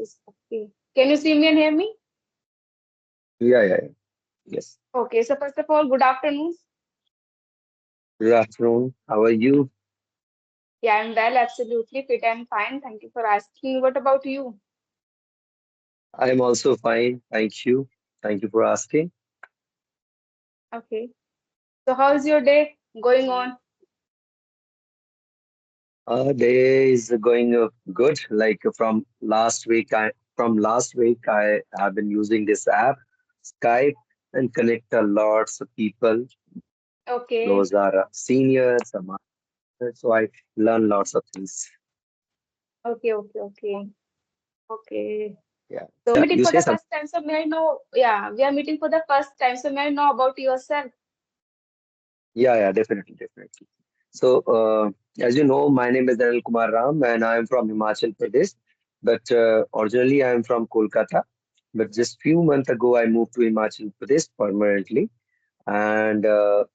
classes. Okay. Can you see me and hear me? Yeah. Yes. Okay. So first of all, good afternoon. Good afternoon. How are you? Yeah, I'm well, absolutely fit and fine. Thank you for asking. What about you? I am also fine. Thank you. Thank you for asking. Okay. So how's your day going on? Day is going good. Like from last week I have been using this app, Skype, and connect a lots of people. Okay. Those are seniors, some masters, so I learn lots of things. Okay. Okay. Yeah. So Yeah. meeting You for say the something. first time. So may I know? Yeah, we are meeting for the first time. So may I know about yourself? Yeah. Definitely. So, as you know, my name is Anil Kumar Ram, and I am from Himachal Pradesh. But originally, I am from Kolkata. But just few months ago, I moved to Himachal Pradesh permanently. And uh,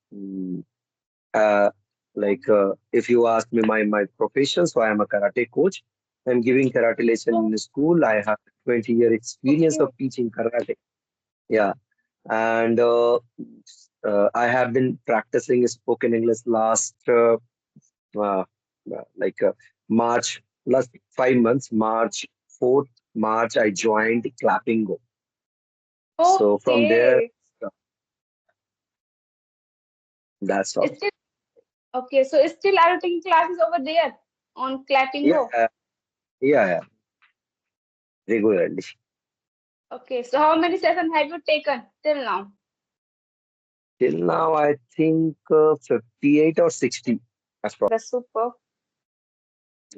if you ask me my profession, so I am a karate coach. I'm giving karate lesson in the school. I have 20-year experience Okay. of teaching karate. Yeah, and I have been practicing spoken English last uh, like March, last 5 months, March 4th, March, I joined Clapping Go. So from there, Okay. uh, that's all. Still okay. So still are you taking classes over there on Clapping Yeah, Go? yeah, regularly. Okay. So how many sessions have you taken till now? Till now, I think 58 or 60. That's probably. That's super.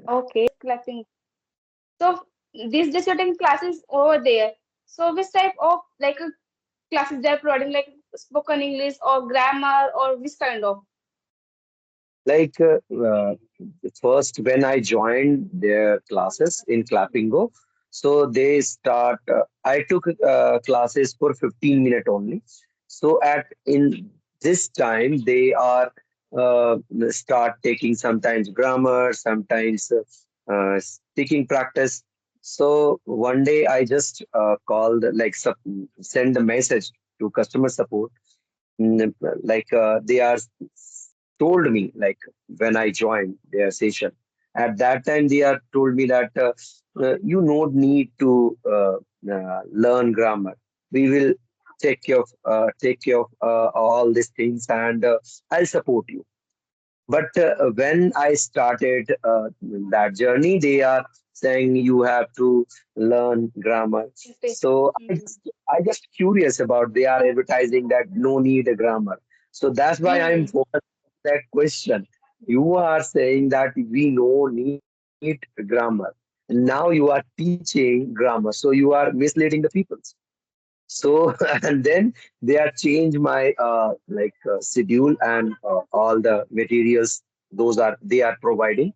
Okay. Clapping. So these days you're taking classes over there. So which type of classes they're providing, like spoken English or grammar or which kind of? Like first, when I joined their classes in Clapping Go, so they start. I took classes for 15 minutes only. So at in this time, they are start taking sometimes grammar, sometimes speaking practice. So one day I just called, like send a message to customer support. Like they are told me, like when I joined their session. At that time, they are told me that you don't need to learn grammar. We will take care of all these things, and I'll support you. But when I started that journey, they are saying you have to learn grammar. Okay. So Mm-hmm. I just curious about they are advertising that no need a grammar. So that's why I'm Hmm. focused on that question. You are saying that we no need grammar. Now you are teaching grammar. So you are misleading the people. So and then they are change my schedule and all the materials those are they are providing.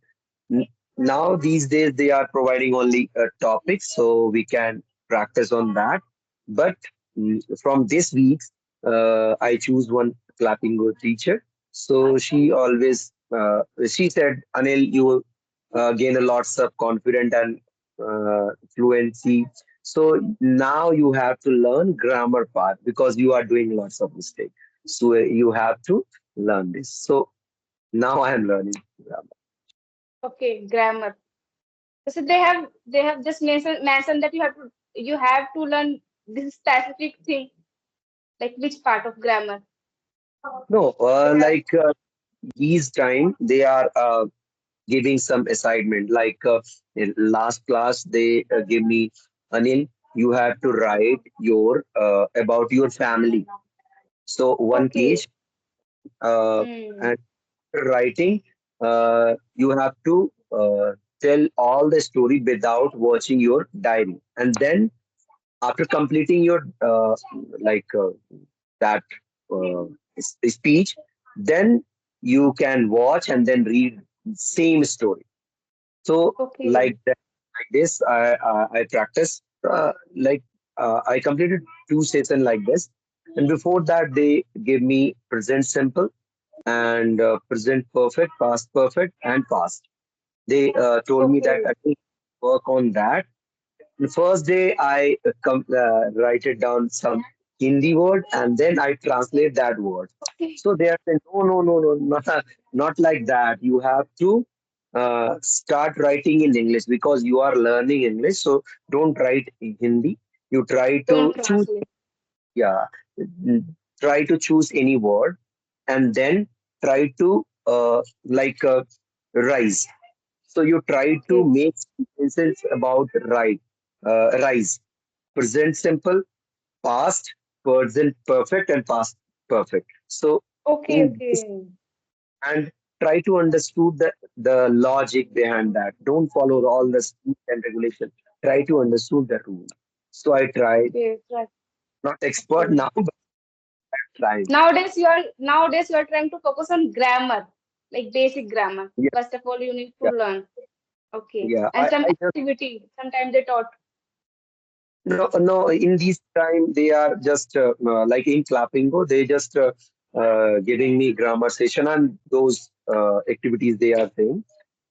N- Now these days they are providing only topics, so we can practice on that. But from this week, I choose one clapping Go teacher. So she always she said, Anil, you gain a lots of confidence and fluency. So now you have to learn grammar part because you are doing lots of mistake. So you have to learn this. So now I am learning grammar. Okay, grammar. So they have just mentioned that you have to learn this specific thing, like which part of grammar No, they have. these time they are giving some assignment. Like in last class, they give me, Anil, you have to write your about your family. So one Okay. page, Hmm. and writing, you have to tell all the story without watching your diary. And then after completing your like that speech, then you can watch and then read same story. So Okay. like this, I practice I completed two sessions like this, and before that they gave me present simple and present perfect, past perfect, and past. They told me that Okay. I will work on that, The first day I write it down some Hindi word and then I translate that word. Okay. So they are saying, no, no, no, no, not like that. You have to start writing in English because you are learning English. So don't write in Hindi. You try Don't to choose, translate. yeah, mm, try to choose any word and then try to rise. So you try to Okay. make sentences about rise, present simple, past, present perfect, and past perfect. So Okay. in this, Okay. and try to understood the logic behind that. Don't follow all the rules and regulation. Try to understood the rule. So I tried, Okay. Right. not expert Okay. now, but trying. Nowadays you are trying to focus on grammar, like basic grammar. Yeah, First of all, you need to yeah, learn. Okay. yeah. And some I just activity. Sometimes they taught. no, no. In this time, they are just like in Clappingo, they just giving me grammar session and those activities they are saying.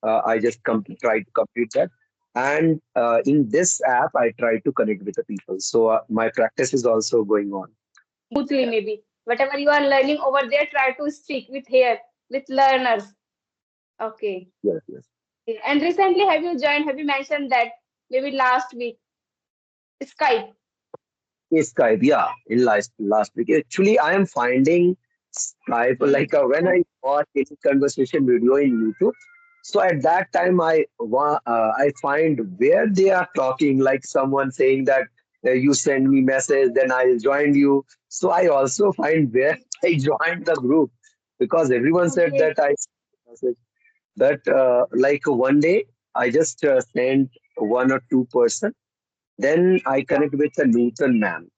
I just Okay. try to complete that. And in this app, I try to connect with the people. So my practice is also going on. Smoothly maybe. Whatever you are learning over there, try to speak with here, with learners. Okay. Yes, yes. And recently, have you joined? Have you mentioned that maybe last week? Skype. Skype, yeah, in last week. Actually, I am finding Skype Hmm. when I watch any conversation video in YouTube. So at that time, I find where they are talking, like someone saying that you send me message, then I'll join you. So I also find where I joined the group because everyone said Okay. that I message. That like one day I just sent one or two person. Then I connect with a Newton ma'am.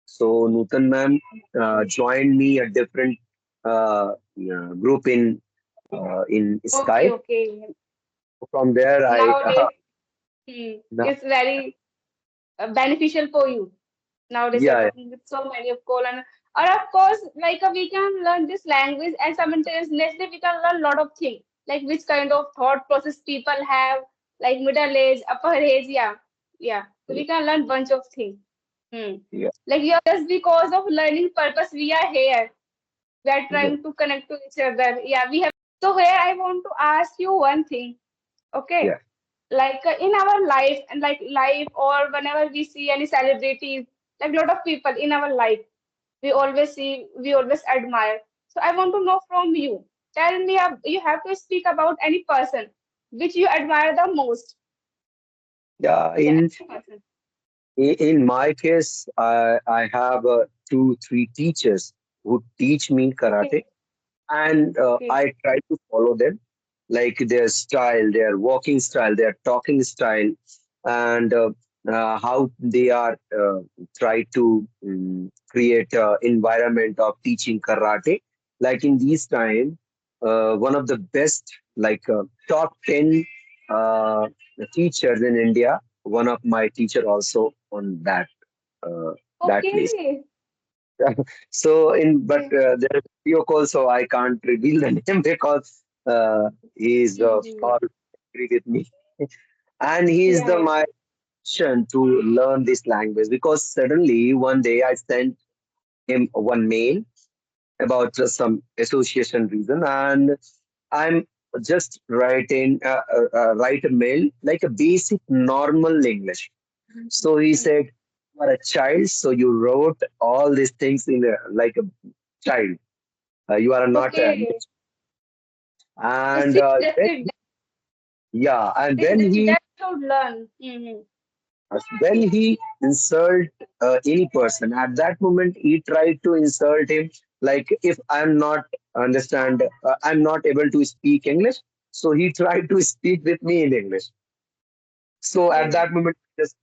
So Nutan ma'am joined me a different group in Okay. Skype. Okay. From there, I Nowadays, now, it's very beneficial for you. Nowadays, you're yeah, talking with so many of Kolan. Or of course, like we can learn this language and simultaneously we can learn a lot of things. Like which kind of thought process people have, like middle age, upper age, yeah. Yeah. So we can learn bunch of things. Hmm. yeah, Like you just because of learning purpose, we are here. We are yeah, trying to connect to each other. Yeah, we have. So here I want to ask you one thing. Okay, yeah, like in our life and like life or whenever we see any celebrities, like a lot of people in our life, we always admire. So I want to know from you. Tell me, you have to speak about any person which you admire the most. yeah. Yeah, any person. In my case, I have two, three teachers who teach me Okay, karate, and okay, I try to follow them, like their style, their walking style, their talking style, and how they are try to create environment of teaching karate. Like in these time, one of the best, like top 10 uh, teachers in India, one of my teacher also on uh, that place. okay, So in but okay. there is video call, so I can't reveal the name because he's Mm-hmm. far agree with me, and he's Yeah, the yeah. my mission to learn this language because suddenly one day I sent him one mail about some association reason, and I'm just write a mail like a basic normal English. So he Hmm. said, "You are a child, so you wrote all these things in like a child. You are not Okay. So and see, that's it. yeah, and That should learn. Mm-hmm. when he insult any person, at that moment he tried to insult him. Like if I'm not able to speak English, so he tried to speak with me in English. So at Okay. that moment, just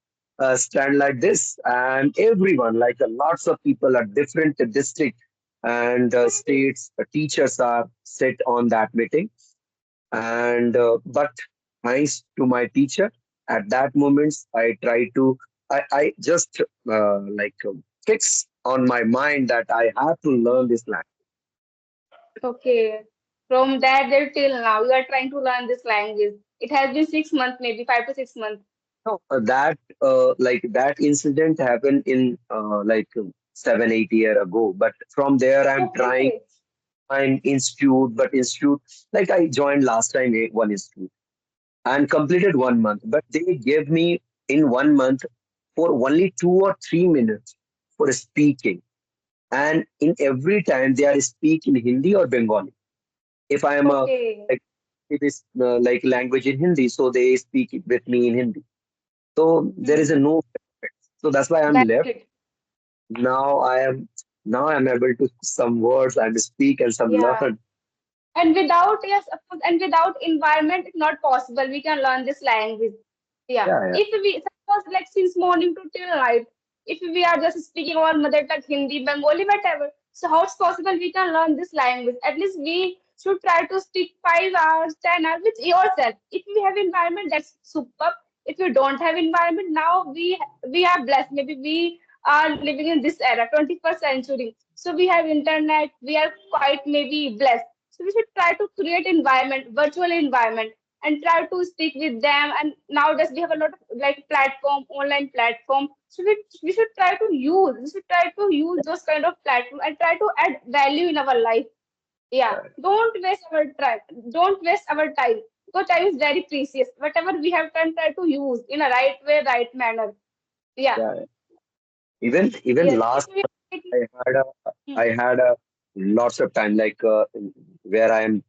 stand like this, and everyone, like lots of people at different district and states, teachers are set on that meeting. And but thanks to my teacher, at that moment, I just fix on my mind that I have to learn this language. Okay. From that day till now, you are trying to learn this language. It has been 6 months, maybe 5 to 6 months. No, that incident happened in 7, 8 years ago. But from there, I'm trying Okay. find institute, but institute like I joined last time one institute and completed 1 month, but they gave me in 1 month for only 2 or 3 minutes for speaking, and in every time they are speaking Hindi or Bengali. If I am a Okay. like it is like language in Hindi, so they speak it with me in Hindi. So there is a Hmm. no. So that's why I'm left. Valid. Now I'm able to some words and speak and some Yeah. learn. And without, yes, of course, and without environment, it's not possible. We can learn this language. Yeah. Yeah, If we suppose like since morning to till night, if we are just speaking our mother tongue, Hindi, Bengali, whatever, so how it's possible we can learn this language? At least we should try to speak 5 hours, 10 hours with yourself. If we have environment, that's super. If you don't have environment, now we are blessed. Maybe we are living in this era, 21st century. So we have internet. We are quite maybe blessed. So we should try to create environment, virtual environment, and try to speak with them. And nowadays we have a lot of like platform, online platform. So we should try to use, we should try to use those kind of platform and try to add value in our life. Yeah. yeah, Don't waste our time. Don't waste our time. Because time is very precious. Whatever we have done, try to use in a right way, right manner. Yeah. yeah. Even Yes. If last we I had a Hmm. I had a lots of time where I am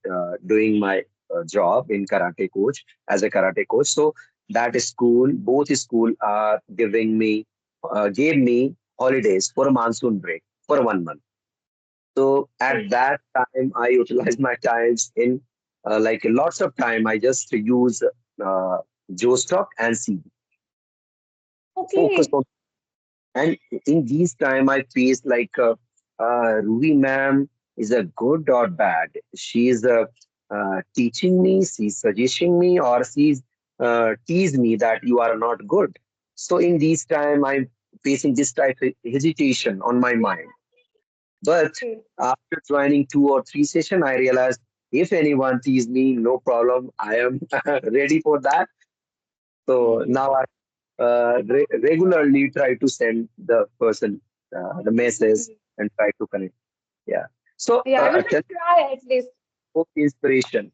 doing my job in karate coach as a karate coach. So that school, both school are gave me holidays for a monsoon break for 1 month. So at Okay. that time, I utilize my times in lots of time. I just use Joestock and C focus Okay. on. And in these time, I face Ruby ma'am is a good or bad. She is teaching me, she's suggesting me, or she's tease me that you are not good. So in these time, I'm facing this type of hesitation on my mind. But Okay. after joining 2 or 3 sessions, I realized if anyone tease me, no problem. I am ready for that. So Hmm. now I regularly try to send the person the message Hmm. and try to connect. Yeah. So Yeah, we tell should try at least. me inspiration.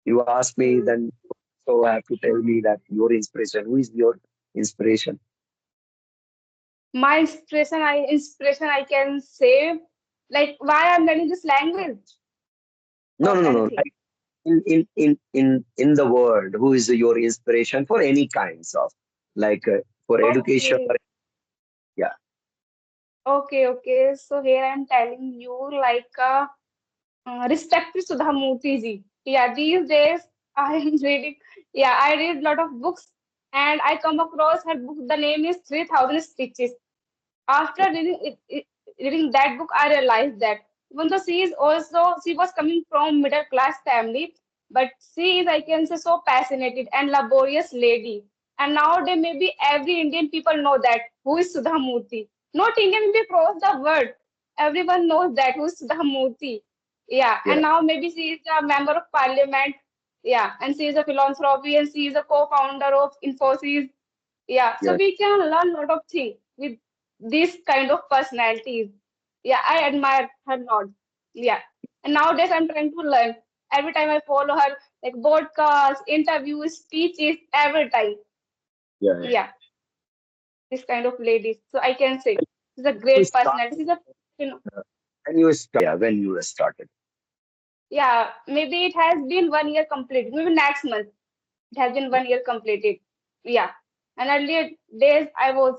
You ask me, Hmm. then so have to tell me that your inspiration. Who is your inspiration? My inspiration I can say like why I'm learning this language No, or no, no, no. anything. Like in the world, who is your inspiration for any kinds of for education? Okay, Yeah. okay. So here I'm telling you like respect to Sudha Murthy ji. Yeah, these days I am reading. Yeah, I read a lot of books and I come across her book. The name is 3000 Stitches. After reading that book, I realized that even though she was coming from middle class family, but she is, I can say, so passionate and laborious lady. And nowadays, maybe every Indian people know that who is Sudha Murthy. Not Indian, maybe across the world, everyone knows that who is Sudha Murthy. Yeah, and Yeah. now maybe she is a member of parliament. Yeah, and she is a philanthropy and she is a co-founder of Infosys. Yeah, so Yeah. we can learn a lot of things with this kind of personalities. Yeah, I admire her a lot. Yeah, and nowadays I'm trying to learn. Every time I follow her, like podcasts, interviews, speeches, every time. Yeah. Yeah. Yeah, this kind of ladies. So I can say she's a You great start personality. She's a, you know, when you started. yeah, maybe it has been 1 year complete. Maybe next month. It has been 1 year completed. Yeah. And earlier days I was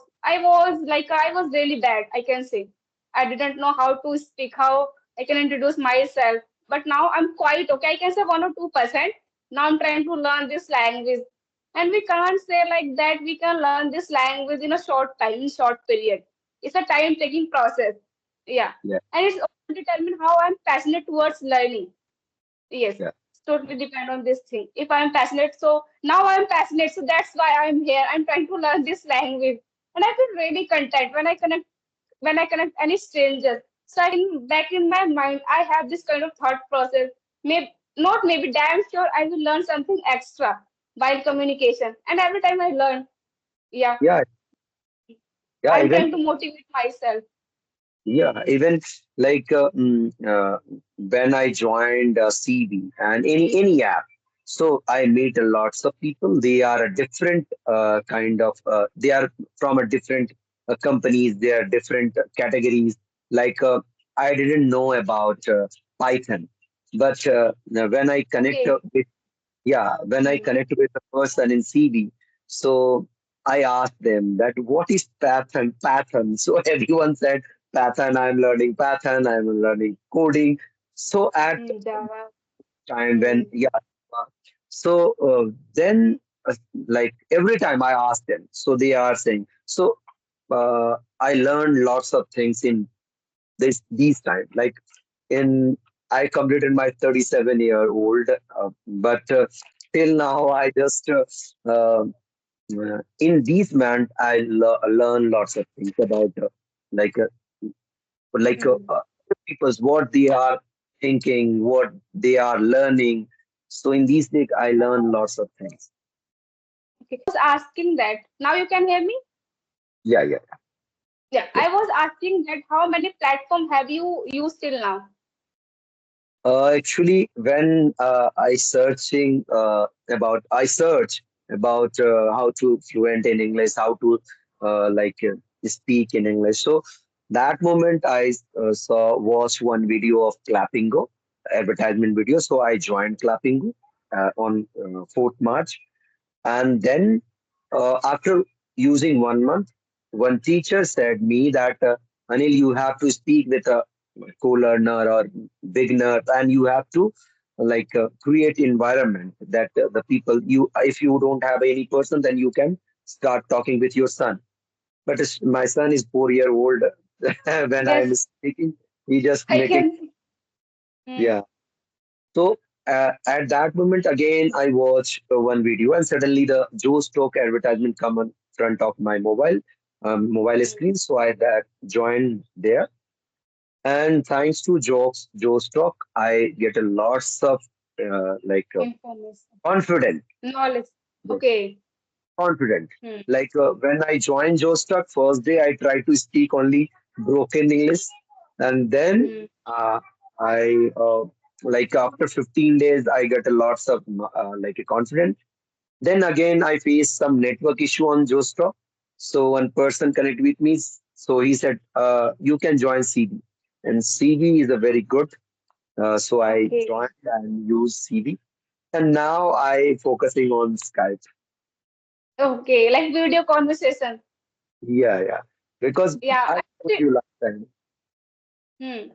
really bad, I can say. I didn't know how to speak, how I can introduce myself. But now I'm quite okay. I can say 1 or 2%. Now I'm trying to learn this language. And we can't say like that we can learn this language in a short time, in short period. It's a time taking process. Yeah. Yeah. And it's also determine how I'm passionate towards learning. Yes, Yeah. it's totally depend on this thing. If I'm passionate, so now I'm passionate, so that's why I'm here. I'm trying to learn this language, and I feel really content when I connect any strangers. So I can back in my mind, I have this kind of thought process. Maybe not, maybe damn sure I will learn something extra. while communication. And every time I learn, yeah, Yeah, yeah, I'm even trying to motivate myself. even like when I joined CV and any app, so I meet a lots of people. They are a different kind of. They are from a different companies. They are different categories. Like I didn't know about Python, but when I connect Okay. with when I Hmm. connect with a person in CV, so I asked them that what is Python? Python. So everyone said Python. I'm learning Python. I'm learning coding. So at Java. time when Hmm. so then like every time I ask them, so they are saying so. I learned lots of things in these times. Like in I completed my 37-year-old, but till now I just in these months I learn lots of things about like uh, like uh, Hmm. uh, people's what they are thinking, what they are learning. So in these days I learn lots of things. Okay. I was asking that. Now you can hear me? Yeah, yeah. Yeah. I was asking that how many platform have you used till now? Actually, when I search about how to fluent in English, how to speak in English. So that moment I watched one video of Clappingo advertisement video. So I joined Clappingo on 4th March, and then after using 1 month, one teacher said me that Anil, you have to speak with a co-learner or beginner, and you have to create environment that the people you if you don't have any person, then you can start talking with your son. But my son is 4 year old. When I am Yes, speaking, he just I making can see. Hmm. yeah. So at that moment, again, I watched one video, and suddenly the Joe Stock advertisement come in front of my mobile Hmm. screen. So I joined there, and thanks to Joe Stock, I get a lots of Information. confident, Knowledge. Okay. confident. Hmm. Like when I joined Joe Stock first day, I tried to speak only broken English, and then Hmm. I like after 15 days, I get a lots of like a confidence. Then again, I faced some network issue on Joestock. So one person connected with me. So he said, you can join CV. And CV is a very good. So I Okay. joined and used CV. And now I focusing on Skype. Okay. Like video conversation. Yeah, yeah. Because Yeah. I told Actually, you last time. hmm.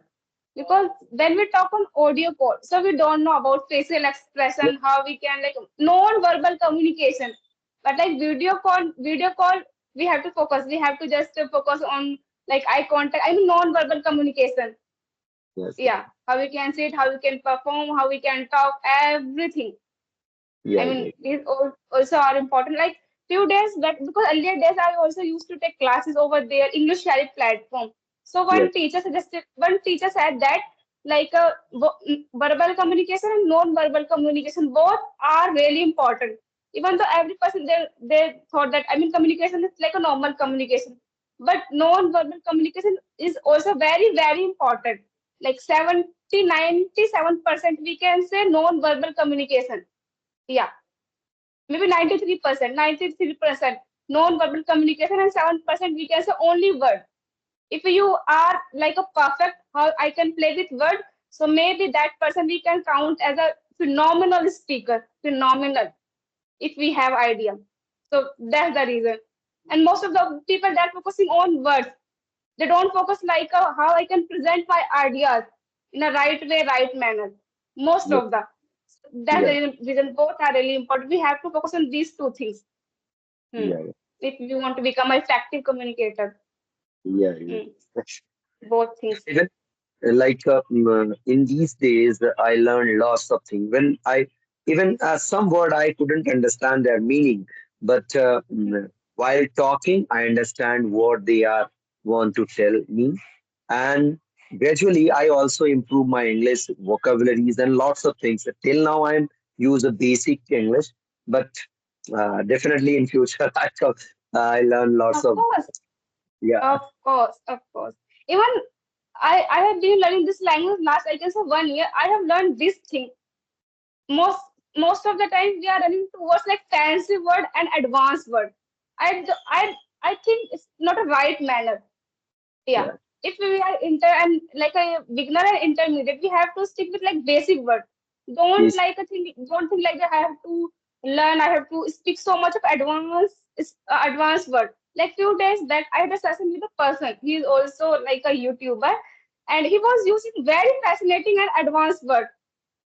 Because when we talk on audio call, so we don't know about facial Yeah, expression, how we can like non-verbal communication. But like video call, we have to focus. We have to just focus on like eye contact. I mean non-verbal communication. yes, yes. Yeah, how we can sit, how we can perform, how we can talk, everything. I Yeah, mean, yeah, these also are important. Like few days back, because earlier days I also used to take classes over there, English Sharing platform. So yes, one teacher said that like verbal communication and non-verbal communication both are really important. Even though every person they thought that I mean communication is like a normal communication, but non-verbal communication is also very important. Like 97% we can say non-verbal communication. Yeah, maybe 93% non-verbal communication, and 7% we can say only word. If you are like a perfect, how I can play with word, so maybe that person we can count as a phenomenal speaker, phenomenal, if we have idea. So that's the reason. And most of the people that focusing on words, they don't focus like how I can present my ideas in a right way, right manner. Most yes, of the that's the yeah, reason both are really important. We have to focus on these two things. Hmm. yeah, yeah, If you want to become an effective communicator, yeah, hmm. yeah. Both things. In these days I learned lots of things when I even some word I couldn't understand their meaning, but while talking I understand what they are want to tell me, and gradually I also improve my English vocabularies and lots of things. Till now I'm use a basic English, but Definitely in future, I learn lots Of of, course, yeah, of course, of course. Even I have been learning this language last, I guess, 1 year. I have learned this thing. Most most of the time we are running towards like fancy word and advanced word. I think it's not a right manner. Yeah. yeah. If we are and like a beginner and intermediate, we have to stick with like basic word. Yes. Don't think like I have to learn, I have to speak so much of advanced word. Like few days back I had a session with a person. He is also like a YouTuber, and he was using very fascinating and advanced word.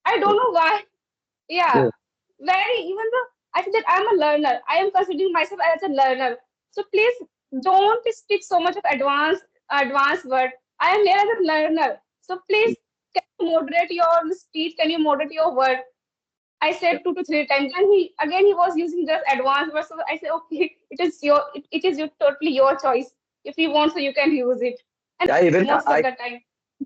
I don't know why. Yeah, very. Even though I said that I'm a learner, I am considering myself as a learner. So please don't speak so much of advanced word. I am here as a learner. So please, can you moderate your speech? Can you moderate your word? I said 2 to 3 times, and he was using just advanced words. So I said, okay, it is your totally your choice. If you want, so you can use it. And Yeah, even most of I the time,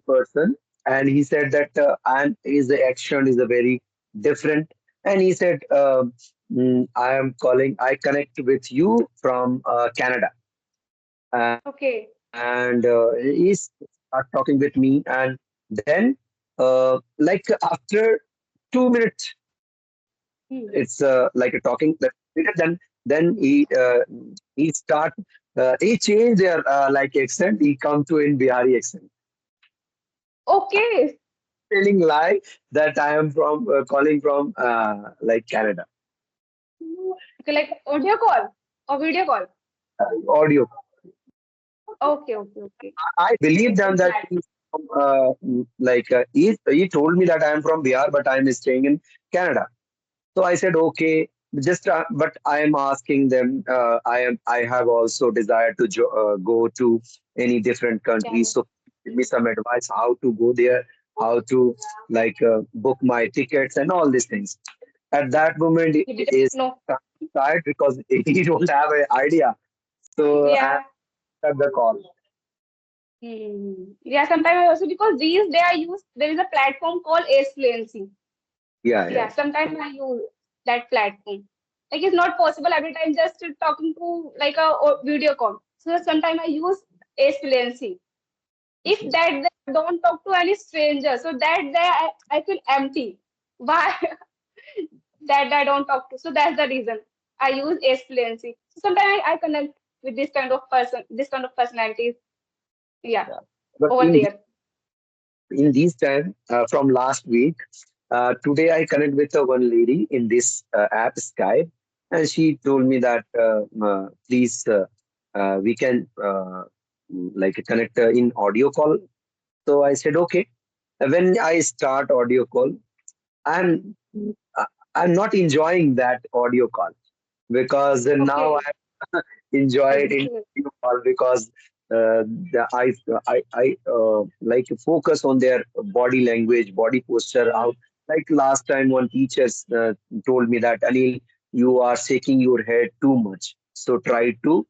person, and he said that and his action is a very different. And he said, I am calling, I connect with you from Canada, okay. and he's talking with me, and then like after 2 minutes, it's Hmm. like a talking that then he changed their like accent. He come to in Bihari accent, Okay. telling lie that I am from calling from like Canada. Okay, like audio call or video call. Audio. Okay, okay, okay. I believe It's them in that flat. he's from, he told me that I am from Bihar, but I am staying in Canada. So I said okay, just but I am asking them. I have also desired to go to any different countries. Yeah. So give me some advice how to go there, how to like book my tickets and all these things. At that moment, You he didn't is know. tired because he don't have an idea. So I Yeah. got the call. Yeah, sometimes also because these they are used, there is a platform called Fluency. Yeah, yeah, Yeah, sometimes I use that platform. Like it's not possible every time just talking to like a video call. So sometimes I use Fluency. If that they don't talk to any stranger, so that day I feel empty. Why that I don't talk to? So that's the reason I use Fluency. So sometimes I connect with this kind of person, this kind of personalities. Yeah, yeah. But over there. in these time from last week, today I connect with one lady in this app Skype, and she told me that please we can like connect in audio call. So I said okay. When I start audio call, I'm uh, I'm not enjoying that audio call because now Okay. enjoy it in Okay. video call because I like focus on their body language, body posture. How like last time one teacher told me that Anil, you are shaking your head too much, so try to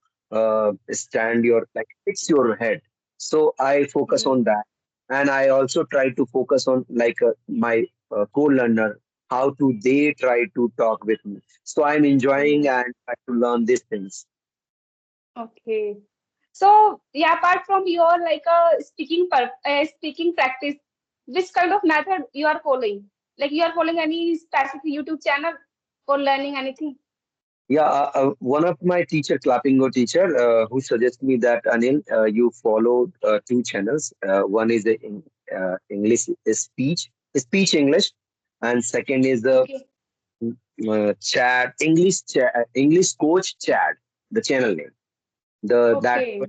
stand your like fix your head. So I focus on Mm. that, and I also try to focus on like my co-learner how to they try to talk with me. So I'm enjoying Mm. and try to learn these things. Okay. So yeah, apart from your like speaking practice, which kind of method you are following? Like you are following any specific YouTube channel for learning anything? Yeah, one of my teacher, Clappingo teacher, who suggested me that Anil, you follow two channels. One is the English speech English, and second is the Okay. English coach chat, the channel name. The that Okay.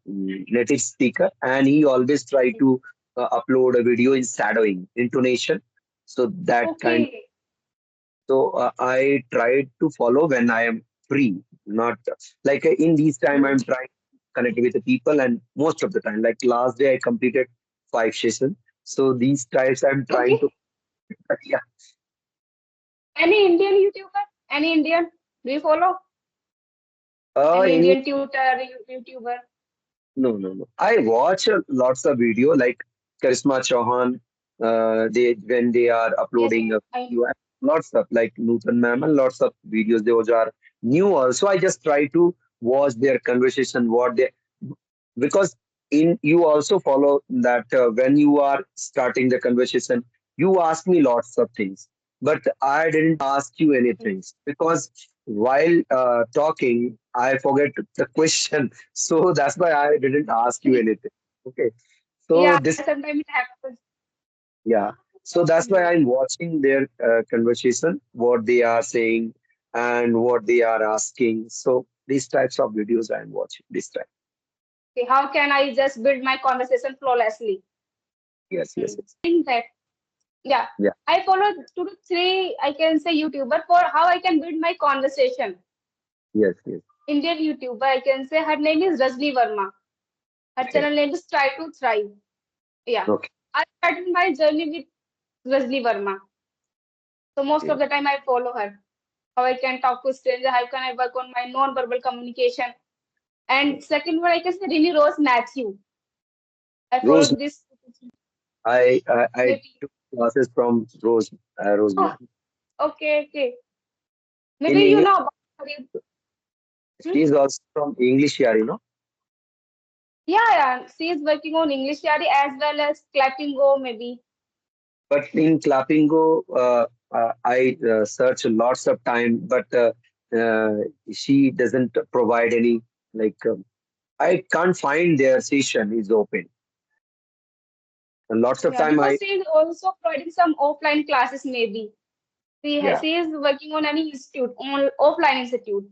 native speaker, and he always try to upload a video in shadowing intonation. So that kind. Okay. So I try to follow when I am free, not like in these time I'm Mm. trying to connect with the people, and most of the time, like last day I completed 5 sessions. So these times I'm trying Okay. to, yeah. Any Indian YouTuber? Any Indian? Do you follow any In Indian tutor, YouTuber? no. I watch lots of video like Karisma Chauhan. They when they are Yes, uploading a I video. know. lots of like Nutan ma'am and lots of videos. Those are new also. I just try to watch their conversation, what they because in you also follow that when you are starting the conversation, you ask me lots of things, but I didn't ask you anything because while talking, I forget the question. So that's why I didn't ask you anything. Okay. So Yeah, this sometimes it happens. yeah. So that's why Hmm. I'm watching their conversation, what they are saying and what they are asking. So these types of videos I'm watching this time. Okay, how can I just build my conversation flawlessly? Yes, yes, yes. Think that, yeah, Yeah. I follow 2 to 3, I can say YouTuber for how I can build my conversation. Yes, yes. Indian YouTuber, I can say her name is Rajni Verma. Her Okay. channel name is Try to Thrive. Yeah, Okay. I started my journey with Rajni Verma. So most of Okay. the time I follow her. How I can talk to stranger, how can I work on my non-verbal communication. And second one, I can say Rini Rose Matthew. I Rose, followed this I maybe. took classes from Rose Oh, ma'am. okay, okay. In Maybe you English, know about her. she Hmm? is also from English here, you know. Yeah, yeah. She is working on English Yari as well as Clapping Go, maybe. But in Clapingo, I search lots of time, but uh, she doesn't provide any like. I can't find their session is open. And lots of Yeah, time because I she is also providing some offline classes, maybe. yeah. She is working on any institute, on offline institute.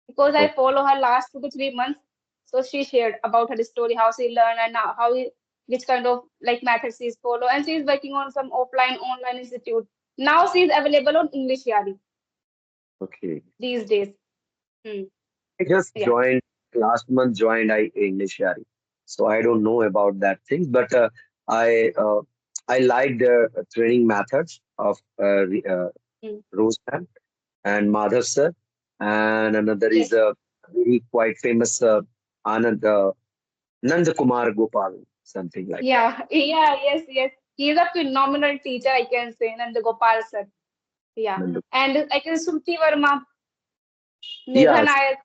Because I Okay. follow her last 2 to 3 months. So she shared about her story, how she learned and which kind of like methods she's follow. And she's working on some offline online institute. Now she's available on English Yari Okay. these days. Hmm. I just Yeah. joined last month. Joined I English Yari, so I don't know about that things. But I like the training methods of Hmm. Rose ma'am and Madhav sir, and another is Yes. a very quite famous Anand Nand Kumar Gopal, something like that. Yeah. Yeah. Yes. Yes. He's a phenomenal teacher, I can say, and the Gopal sir. Yeah. Nand- And I can Shruti Verma, Megha Yes, Nayak.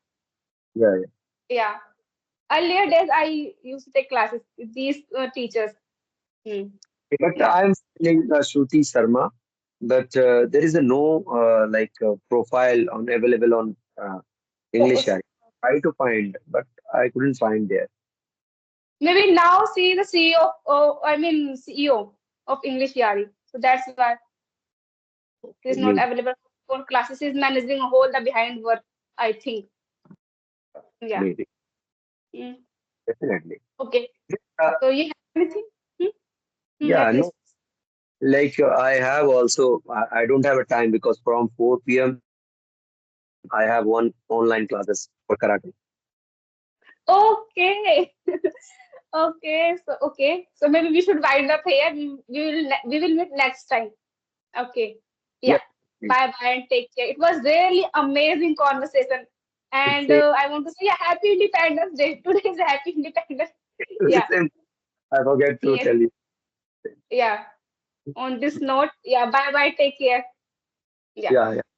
yeah, yeah. Yeah. Earlier days, I used to take classes with these teachers. Hmm. But Yeah. I'm feeling Shruti Sharma, but there is a no like profile on available on Oh, English. I try to find, but I couldn't find there. maybe now she is the CEO of, oh, I mean CEO of English Yari. So that's why she's Okay, not maybe, available for classes. She's managing a whole the behind work, I think. Yeah. maybe, Mm. definitely. Okay. Uh, So you have anything? Hmm? Yeah, yeah, please. no, like I have also, I don't have a time because from 4 p.m. I have one online classes for karate. Okay. Okay. So okay. So maybe we should wind up here. We will meet next time. Okay. Yeah, Yeah. Bye bye and take care. It was really amazing conversation. And same, I want to say yeah, Happy Independence Day. Today is a Happy Independence. Yeah. same. I forget to Yes. tell you. Yeah. On this note, yeah. Bye bye. Take care. Yeah. Yeah, yeah.